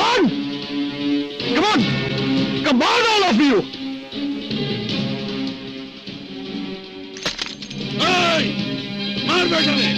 on! Come on! Come on, all of you! Hey! मार बेटा ने!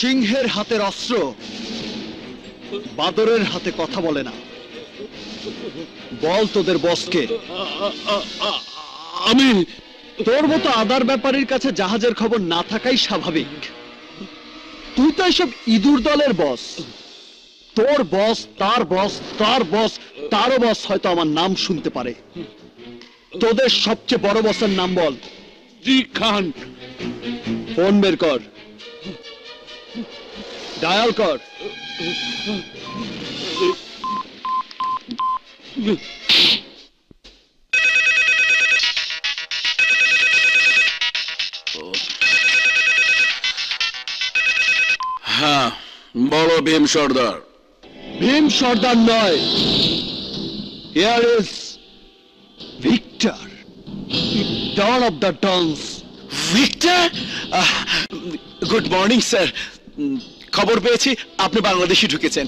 সিংহের হাতের অস্ত্র বাদরের হাতে কথা বলে না। বল তোদের বসকে। আমি তোর মতো আদার ব্যাপারীর কাছে জাহাজের খবর না থাকাই স্বাভাবিক। তুই তো এসব ইঁদুর দলের বস। তোর বস, তার বস, তার বস, তারও বস হয়তো আমার নাম শুনতে পারে। তোদের সবচেয়ে বড় বসের নাম বল। জি খান। ফোন বের কর, ডায়াল কর। হ্যাঁ বলো ভীম সর্দার। ভীম সর্দার নয়, here is Victor, don of the dons. Victor, good morning sir. খবর পেয়েছি আপনি বাংলাদেশে ঢুকেছেন।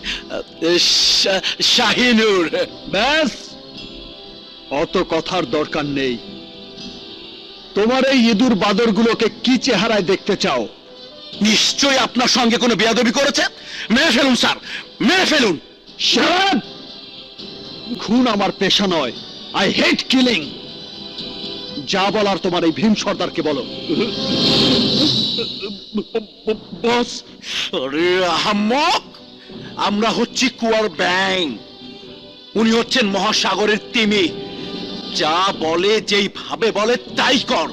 শাহিনুর। ব্যাস, অত কথার দরকার নেই। তোমার এই ইঁদুর বাদরগুলোকে কি চেহারায় দেখতে চাও? নিশ্চয়ই আপনার সঙ্গে কোনো বেয়াদবি করেছে। মেরে ফেলুন স্যার, মেরে ফেলুন। শাট! খুন আমার পেশা নয়। I hate killing. যা বলার তোমার এই ভীম সর্দারকে বলো। বস, আরে আহাম্মক, আমরা হচ্ছি কুয়ার ব্যাং, উনি হচ্ছেন মহাসাগরের তিমি। যা বলে, যেইভাবে বলে তাই কর।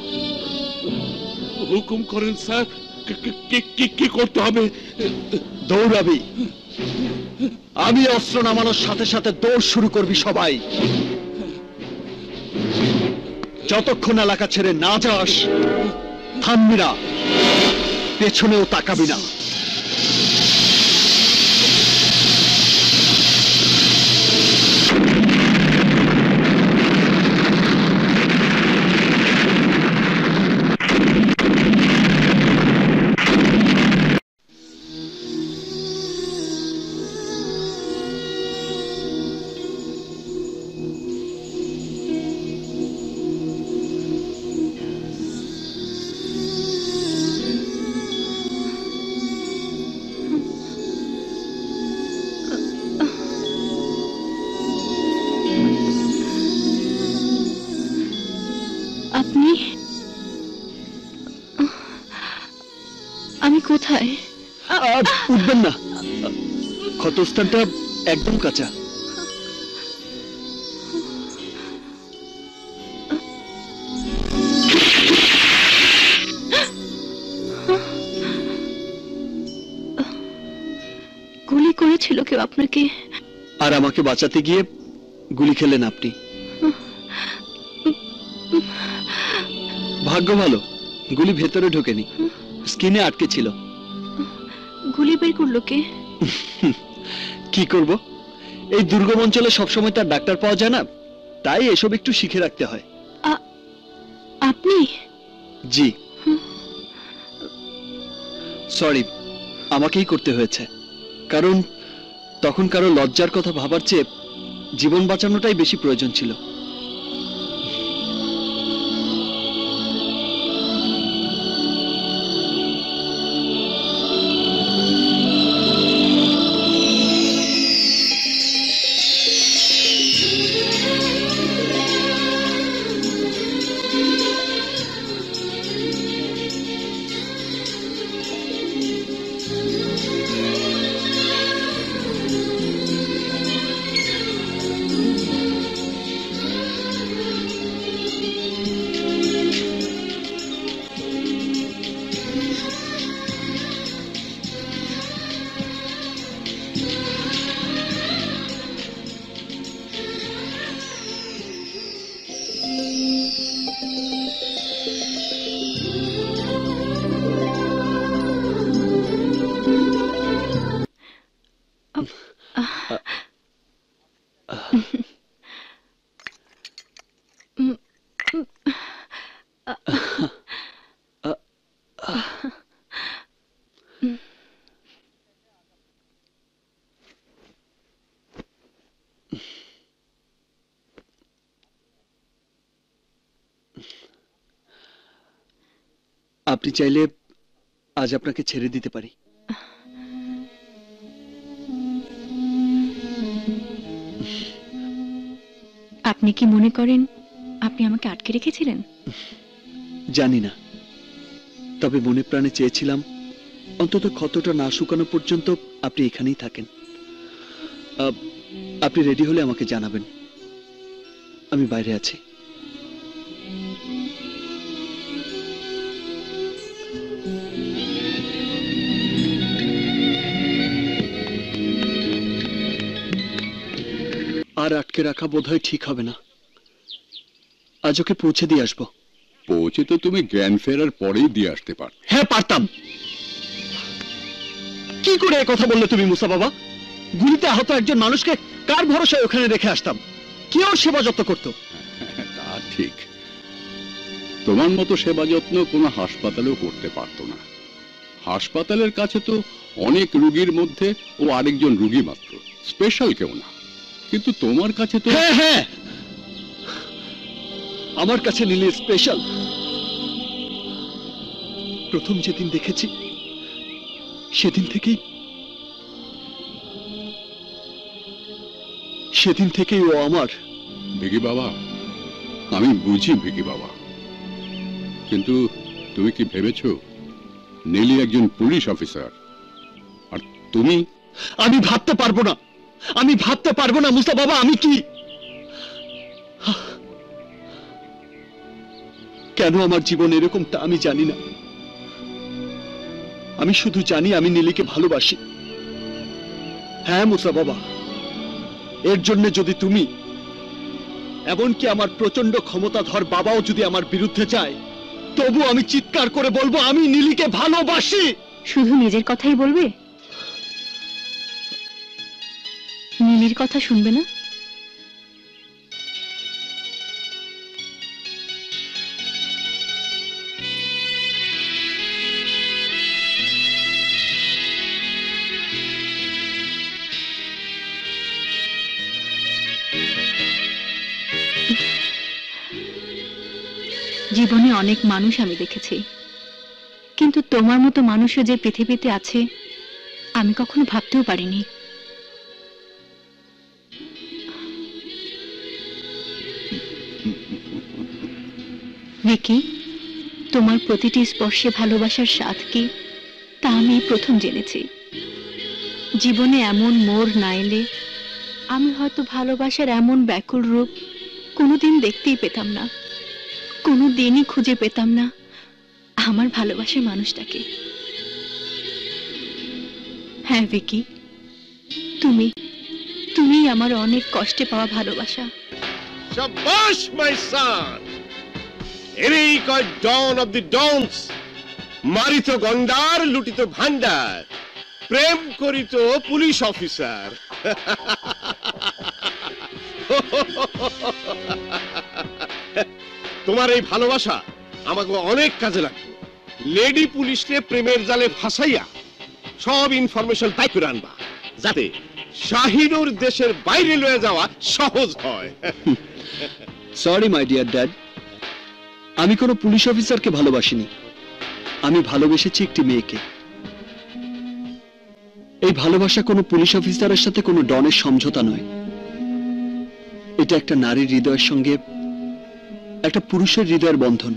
হুকুম করেন স্যার, কি করতে হবে? দৌড়াবি। আমি অস্ত্র নামানোর সাথে সাথে দৌড় শুরু করবি সবাই। যতক্ষণ এলাকা ছেড়ে না যাস থামবি না, পেছনেও তাকাবি না। আমি কোথায়? উঠবেন না, ক্ষতস্থানটা একদম কাঁচা। গুলি করেছিল কেউ আপনাকে? আর আমাকে বাঁচাতে গিয়ে গুলি খেলেন আপনি। ভাগ্য ভালো, গুলি ভেতরে ঢোকেনি, স্কিনে আটকে ছিল। গুলি বের করলো কে? কি করব, এই দুর্গম অঞ্চলে সবসময় তার ডাক্তার পাওয়া যায় না, তাই এসব একটু শিখে রাখতে হয়। আপনি? জি, সরি, আমাকেই করতে হয়েছে। কারণ তখন কারো লজ্জার কথা ভাবার চেয়ে জীবন বাঁচানোটাই বেশি প্রয়োজন ছিল। আপনি চাইলে আজ আপনাকে ছেড়ে দিতে পারি। আপনি কি মনে করেন আপনি আমাকে আটকে রেখেছিলেন? জানি না, তবে মনে প্রাণে চেয়েছিলাম অন্তত ক্ষতটা না শুকানো পর্যন্ত আপনি এখানেই থাকেন। আপনি রেডি হলে আমাকে জানাবেন, আমি বাইরে আছি। আর আটকে রাখা বোধহয় ঠিক হবে না, আজ ওকে পৌঁছে দিয়ে আসবো। পৌঁছে তো তুমি জ্ঞান ফেরার পরেই দিয়ে আসতে পার। হ্যাঁ পারতাম। কি করে এ কথা বললে তুমি মুসা বাবা? গুলিতে আহত একজন মানুষকে কার ভরসায় ওখানে রেখে আসতাম? কেউ সেবা যত্ন করতো? তা ঠিক, তোমার মতো সেবা যত্ন কোনো হাসপাতালেও করতে পারতো না। হাসপাতালের কাছে তো অনেক রুগীর মধ্যে ও আরেকজন রুগী মাত্র, স্পেশাল কেউ না। কিন্তু তোমার কাছে তো হ্যাঁ হ্যাঁ, আমার কাছে নীলি স্পেশাল। প্রথম যেদিন দেখেছি সেদিন থেকেই ও আমার। ভিকি বাবা, আমি বুঝি ভিকি বাবা, কিন্তু তুমি কি ভেবেছো নীলি একজন পুলিশ অফিসার আর তুমি? আমি ভাবতে পারবো না, আমি ভাবতে পারবো না মুসা বাবা। আমি কি, কেন আমার জীবন এরকম তা আমি জানি না। আমি শুধু জানি আমি নীলিকে ভালোবাসি। হ্যাঁ মুসা বাবা, এর জন্য যদি তুমি, এমনকি আমার প্রচন্ড ক্ষমতাধর বাবাও যদি আমার বিরুদ্ধে যায়, তবু আমি চিৎকার করে বলবো আমি নীলিকে ভালোবাসি। শুধু নিজের কথাই বলবে? নীলির কথা শুনবে না? জীবনে অনেক মানুষ আমি দেখেছি, কিন্তু তোমার মতো মানুষও যে পৃথিবীতে আছে আমি কখনো ভাবতেও পারিনি। ভিকি, তোমার প্রতিটি স্পর্শে ভালোবাসার স্বাদ কি তা আমি প্রথম জেনেছি। জীবনে এমন মোড় না এলে আমি হয়তো ভালোবাসার এমন ব্যাকুল রূপ কোনোদিন দেখতেই পেতাম না, কোনোদিনই খুঁজে পেতাম না আমার ভালোবাসার মানুষটাকে। হ্যাঁ ভিকি, তুমিই আমার অনেক কষ্টে পাওয়া ভালোবাসা। শাবাশ মাই সান, এরই কয় ডন অফ দি ডনস। মারিত গন্ডার, লুটিত ভান্ডার, প্রেম করিত পুলিশ অফিসার। তোমার এই ভালোবাসা আমাকে অনেক কাজে লাগবে। লেডি পুলিশকে প্রেমের জালে ফাঁসাইয়া সব ইনফরমেশন তাই করে আনবা, যাতে শাহিনুর দেশের বাইরে লয়ে যাওয়া সহজ হয়। সরি মাই ডিয়ার ড্যাড, আমি কোনো পুলিশ অফিসারকে ভালোবাসিনি, আমি ভালোবেসেছি একটি মেয়েকে। এই ভালোবাসা কোনো পুলিশ অফিসারের সাথে কোনো ডনের সমঝোতা নয়, এটা একটা নারীর হৃদয়ের সঙ্গে একটা পুরুষের হৃদয়ের বন্ধন।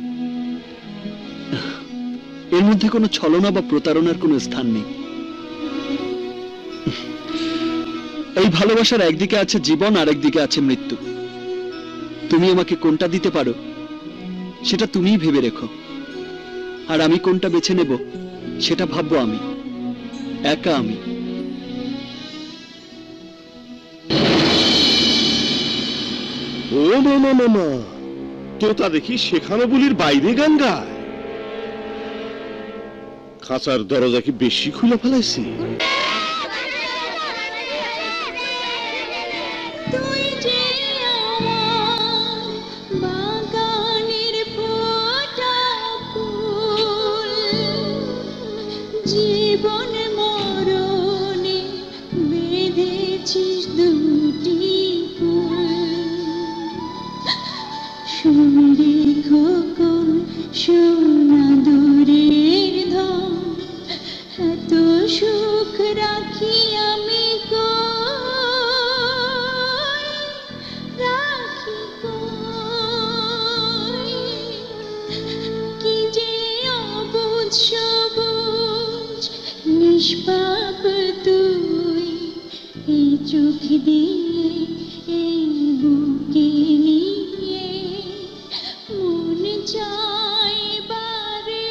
এর মধ্যে কোনো ছলনা বা প্রতারণার কোনো স্থান নেই। এই ভালোবাসার একদিকে আছে জীবন আর একদিকে আছে মৃত্যু। তুমি আমাকে কোনটা দিতে পারো সেটা তুমিই ভেবে রেখো, আর আমি কোনটা বেছে নেব সেটা ভাববো আমি, একা আমি। ও মামা মামা, তোতা দেখি শেখানো বলির বাইরে গান গায়। খাঁচার দরজা কি বেশি খুলে ফেলাইছি? তুই যে আমার বাগানের ফোটা ফুল, জীবন মরণে বেঁধেছিস দুটি ফুল। শুনরে খোকন সোনা দূরের ধন, এত সুখ রাখি আমি কই, রাখি কই। কি যে অবুঝ সবুজ নিষ্পাপ তুই, এই চোখ দিয়ে এই বুকে নিয়ে মন চায় বারে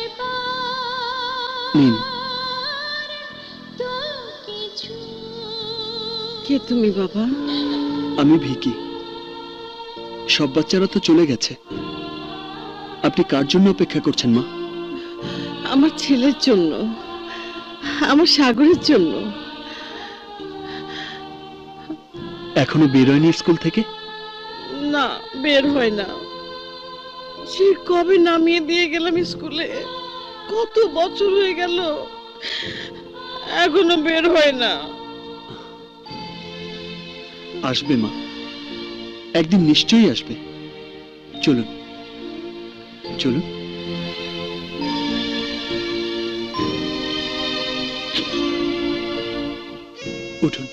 নিন। বার তো কিছু। কে তুমি বাবা? আমি ভিকি। সব বাচ্চারা তো চলে গেছে, আপনি কার জন্য অপেক্ষা করছেন মা? আমার ছেলের জন্য, আমার সাগরের জন্য। এখনো বেরোয়নি স্কুল থেকে? না, বের হয় না। সে কবে নামিয়ে দিয়ে গেলাম স্কুলে, কত বছর হয়ে গেল, এখনো বের হয় না। আসবে মা, একদিন নিশ্চয়ই আসবে। চলুন চলুন। উঠুন।